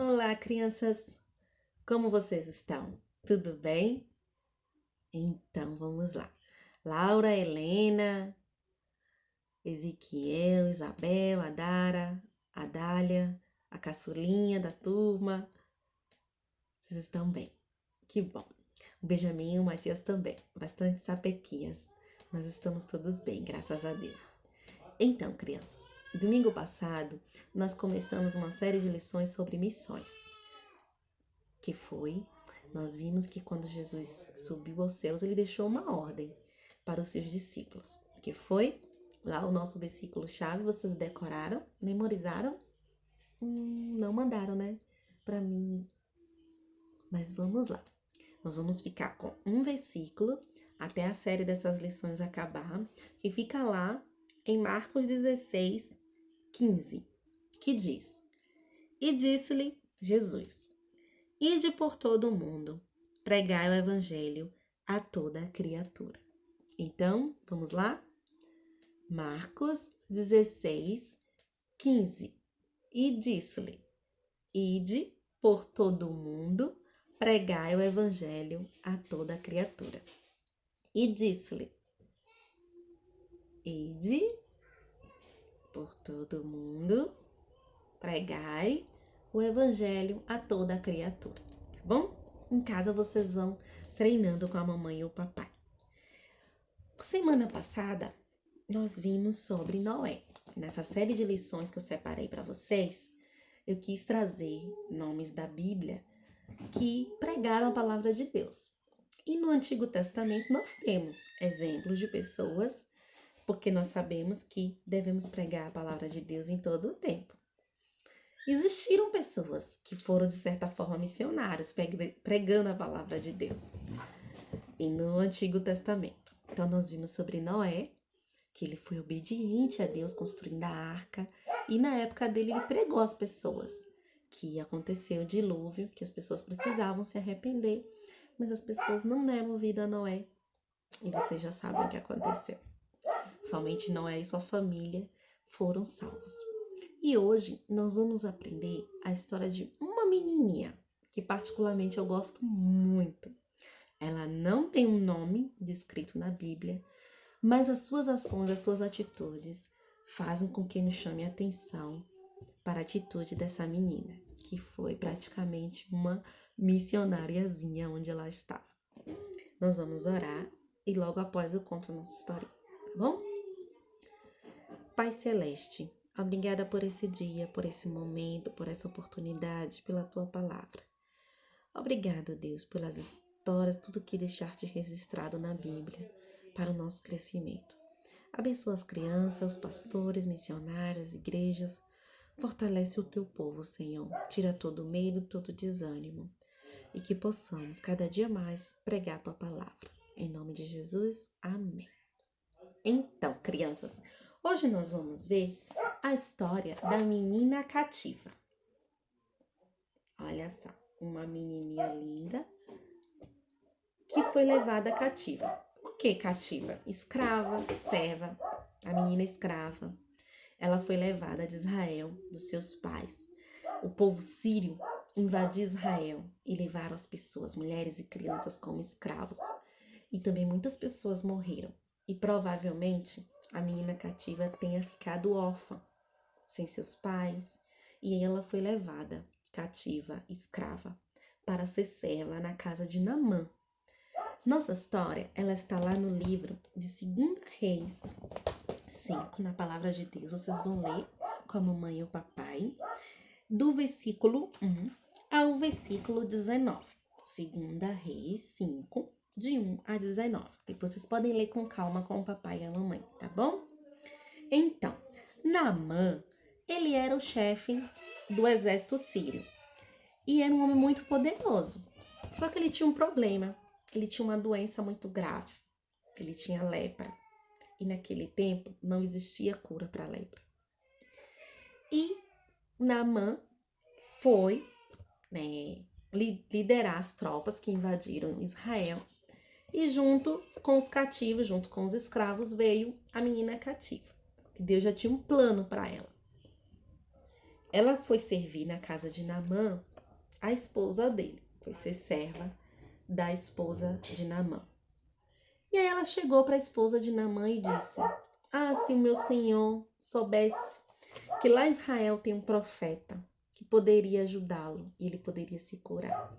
Olá, crianças! Como vocês estão? Tudo bem? Então, vamos lá. Laura, Helena, Ezequiel, Isabel, Adara, Adália, a caçulinha da turma. Vocês estão bem? Que bom! O Benjamin e o Matias também. Bastante sapequinhas, mas estamos todos bem, graças a Deus. Então, crianças, domingo passado nós começamos uma série de lições sobre missões. Nós vimos que quando Jesus subiu aos céus, ele deixou uma ordem para os seus discípulos, que foi lá o nosso versículo-chave. Vocês decoraram? Memorizaram? Não mandaram, né? Para mim. Mas vamos lá. Nós vamos ficar com um versículo até a série dessas lições acabar, que fica lá em Marcos 16, 15, que diz: E disse-lhe Jesus: Ide por todo o mundo, pregai o evangelho a toda criatura. Então, vamos lá? Marcos 16, 15. E disse-lhe: Ide por todo o mundo, pregai o evangelho a toda criatura. E disse-lhe: Ide por todo o mundo, pregai o evangelho a toda criatura. Tá bom? Em casa vocês vão treinando com a mamãe e o papai. Semana passada, nós vimos sobre Noé. Nessa série de lições que eu separei para vocês, eu quis trazer nomes da Bíblia que pregaram a palavra de Deus. E no Antigo Testamento nós temos exemplos de pessoas, porque nós sabemos que devemos pregar a palavra de Deus em todo o tempo. Existiram pessoas que foram, de certa forma, missionários, pregando a palavra de Deus e no Antigo Testamento. Então, nós vimos sobre Noé, que ele foi obediente a Deus, construindo a arca, e na época dele ele pregou às pessoas que aconteceu o dilúvio, que as pessoas precisavam se arrepender, mas as pessoas não deram ouvido a Noé, e vocês já sabem o que aconteceu. Somente Noé e sua família foram salvos. E hoje nós vamos aprender a história de uma menininha que particularmente eu gosto muito. Ela não tem um nome descrito na Bíblia, mas as suas ações, as suas atitudes fazem com que nos chame a atenção para a atitude dessa menina, que foi praticamente uma missionariazinha onde ela estava. Nós vamos orar e logo após eu conto a nossa história, tá bom? Pai Celeste, obrigada por esse dia, por esse momento, por essa oportunidade, pela Tua palavra. Obrigado, Deus, pelas histórias, tudo que deixaste registrado na Bíblia para o nosso crescimento. Abençoa as crianças, os pastores, missionários, igrejas. Fortalece o Teu povo, Senhor. Tira todo medo, todo desânimo. E que possamos, cada dia mais, pregar a Tua palavra. Em nome de Jesus, amém. Então, crianças, hoje nós vamos ver a história da menina cativa. Olha só, uma menininha linda que foi levada cativa. Por que cativa? Escrava, serva, a menina escrava. Ela foi levada de Israel, dos seus pais. O povo sírio invadiu Israel e levaram as pessoas, mulheres e crianças, como escravos. E também muitas pessoas morreram. E provavelmente a menina cativa tenha ficado órfã, sem seus pais, e ela foi levada cativa, escrava, para ser serva na casa de Naamã. Nossa história, ela está lá no livro de 2 Reis 5, na palavra de Deus. Vocês vão ler com a mamãe e o papai, do versículo 1 ao versículo 19. 2 Reis 5, de 1 a 19. Depois vocês podem ler com calma com o papai e a mamãe, tá bom? Então, Naamã, ele era o chefe do exército sírio e era um homem muito poderoso. Só que ele tinha um problema, ele tinha uma doença muito grave, ele tinha lepra. E naquele tempo não existia cura para a lepra. E Naamã foi liderar as tropas que invadiram Israel. E junto com os cativos, junto com os escravos, veio a menina cativa. Deus já tinha um plano para ela. Ela foi servir na casa de Naamã a esposa dele. Foi ser serva da esposa de Naamã. E aí ela chegou para a esposa de Naamã e disse: Ah, se o meu senhor soubesse que lá em Israel tem um profeta que poderia ajudá-lo e ele poderia se curar.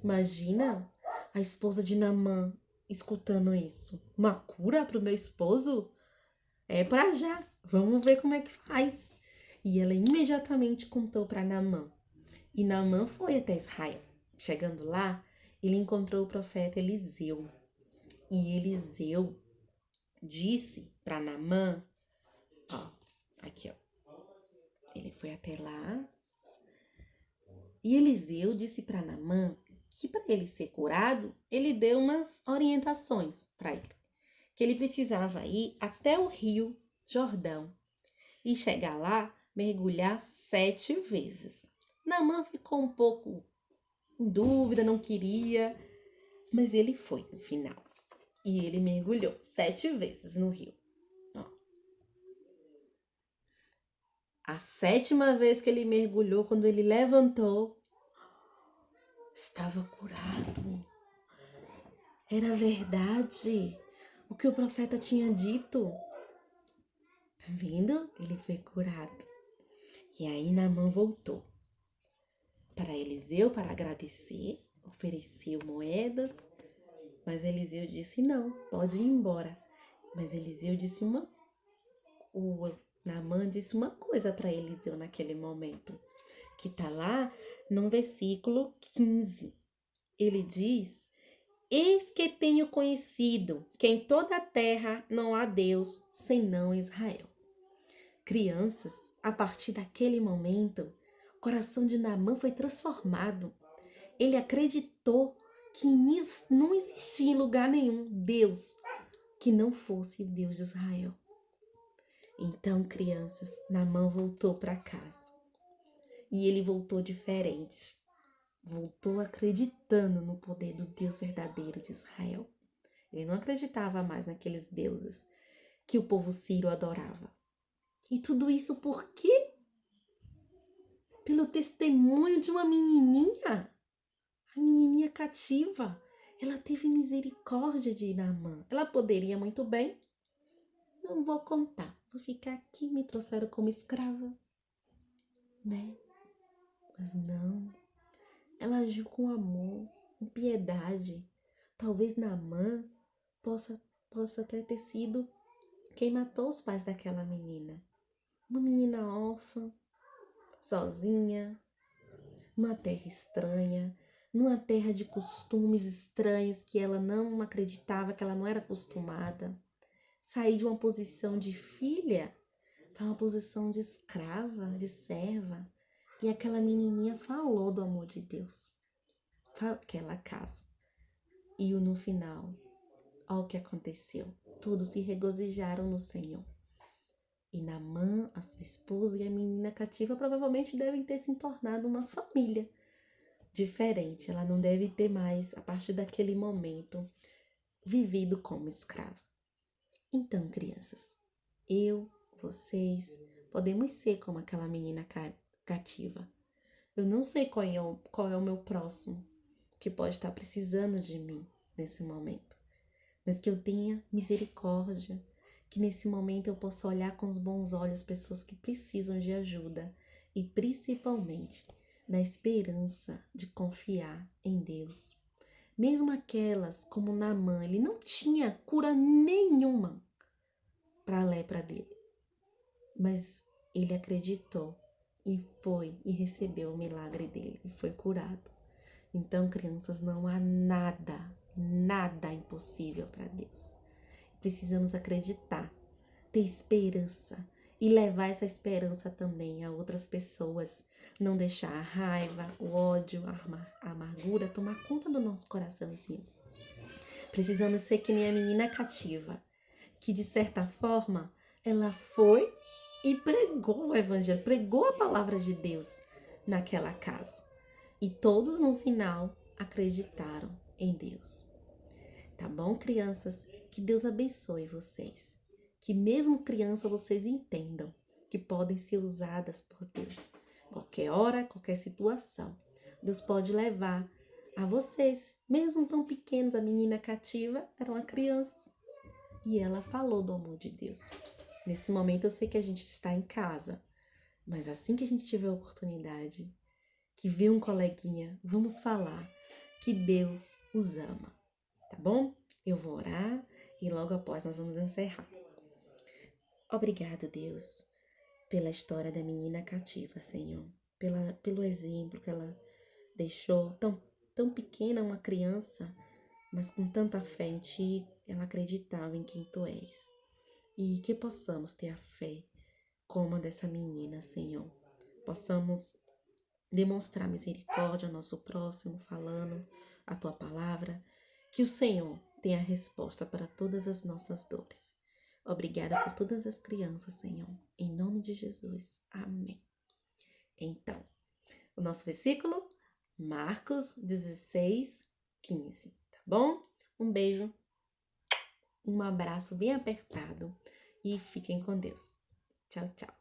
Imagina a esposa de Naamã escutando isso. Uma cura para o meu esposo? É para já. Vamos ver como é que faz. E ela imediatamente contou para Naamã. E Naamã foi até Israel. Chegando lá, ele encontrou o profeta Eliseu. E Eliseu disse para Naamã, ó, aqui ó, ele foi até lá, e Eliseu disse para Naamã que para ele ser curado, ele deu umas orientações para ele, que ele precisava ir até o rio Jordão e chegar lá, mergulhar 7 vezes. Naamã ficou um pouco em dúvida, não queria, mas ele foi no final. E ele mergulhou 7 vezes no rio. Ó. A 7ª vez que ele mergulhou, quando ele levantou, estava curado. Era verdade o que o profeta tinha dito. Tá vendo? Ele foi curado. E aí Naamã voltou para Eliseu para agradecer, ofereceu moedas, mas Eliseu disse não, pode ir embora. Mas Eliseu disse o Naamã disse uma coisa para Eliseu naquele momento, que tá lá no versículo 15. Ele diz: Eis que tenho conhecido que em toda a terra não há Deus senão Israel. Crianças, a partir daquele momento, o coração de Naamã foi transformado. Ele acreditou que não existia em lugar nenhum Deus que não fosse o Deus de Israel. Então, crianças, Naamã voltou para casa. E ele voltou diferente. Voltou acreditando no poder do Deus verdadeiro de Israel. Ele não acreditava mais naqueles deuses que o povo sírio adorava. E tudo isso por quê? Pelo testemunho de uma menininha. A menininha cativa. Ela teve misericórdia de Naamã. Ela poderia muito bem. Não vou contar. Vou ficar aqui, me trouxeram como escrava. Né? Mas não. Ela agiu com amor, com piedade. Talvez Naamã possa até ter sido quem matou os pais daquela menina. Uma menina órfã, sozinha, numa terra estranha, numa terra de costumes estranhos que ela não acreditava, que ela não era acostumada. Sair de uma posição de filha para uma posição de escrava, de serva. E aquela menininha falou do amor de Deus. Aquela casa. E no final, olha o que aconteceu. Todos se regozijaram no Senhor. E Naamã, a sua esposa e a menina cativa provavelmente devem ter se tornado uma família diferente. Ela não deve ter mais, a partir daquele momento, vivido como escrava. Então, crianças, vocês, podemos ser como aquela menina cativa. Eu não sei qual é o meu próximo que pode estar precisando de mim nesse momento, mas que eu tenha misericórdia, que nesse momento eu possa olhar com os bons olhos pessoas que precisam de ajuda e principalmente na esperança de confiar em Deus. Mesmo aquelas como Naamã, ele não tinha cura nenhuma para a lepra dele, mas ele acreditou e foi e recebeu o milagre dele e foi curado. Então, crianças, não há nada impossível para Deus. Precisamos acreditar, ter esperança e levar essa esperança também a outras pessoas. Não deixar a raiva, o ódio, a amargura tomar conta do nosso coraçãozinho. Precisamos ser que nem a menina cativa, que de certa forma ela foi e pregou o evangelho, pregou a palavra de Deus naquela casa. E todos no final acreditaram em Deus. Tá bom, crianças? Que Deus abençoe vocês. Que mesmo criança vocês entendam que podem ser usadas por Deus. Qualquer hora, qualquer situação. Deus pode levar a vocês, mesmo tão pequenos. A menina cativa era uma criança e ela falou do amor de Deus. Nesse momento eu sei que a gente está em casa, mas assim que a gente tiver a oportunidade, que vê um coleguinha, vamos falar que Deus os ama, tá bom? Eu vou orar e logo após nós vamos encerrar. Obrigado, Deus, pela história da menina cativa, Senhor, pelo exemplo que ela deixou, tão pequena, uma criança, mas com tanta fé em Ti, ela acreditava em quem Tu és. E que possamos ter a fé como a dessa menina, Senhor. Possamos demonstrar misericórdia ao nosso próximo, falando a Tua palavra. Que o Senhor tenha a resposta para todas as nossas dores. Obrigada por todas as crianças, Senhor. Em nome de Jesus. Amém. Então, o nosso versículo, Marcos 16, 15, tá bom? Um beijo, um abraço bem apertado e fiquem com Deus. Tchau, tchau.